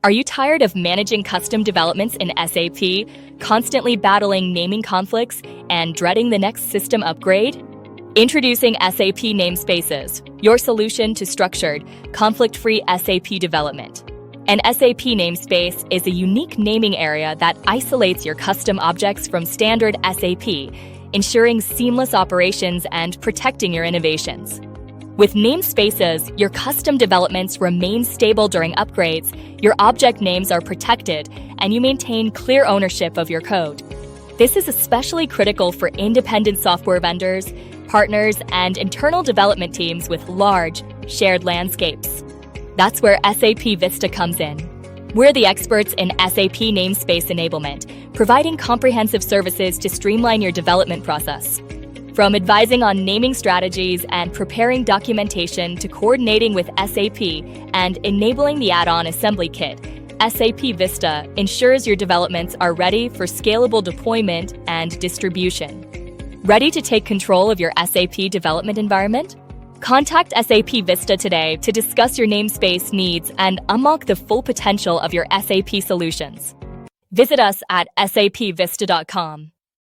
Are you tired of managing custom developments in SAP, constantly battling naming conflicts, and dreading the next system upgrade? Introducing SAP Namespaces, your solution to structured, conflict-free SAP development. An SAP namespace is a unique naming area that isolates your custom objects from standard SAP, ensuring seamless operations and protecting your innovations. With namespaces, your custom developments remain stable during upgrades, your object names are protected, and you maintain clear ownership of your code. This is especially critical for independent software vendors, partners, and internal development teams with large, shared landscapes. That's where SAP Vista comes in. We're the experts in SAP Namespace Enablement, providing comprehensive services to streamline your development process. From advising on naming strategies and preparing documentation to coordinating with SAP and enabling the Add-On Assembly Kit, SAP Vista ensures your developments are ready for scalable deployment and distribution. Ready to take control of your SAP development environment? Contact SAP Vista today to discuss your namespace needs and unlock the full potential of your SAP solutions. Visit us at sapvista.com.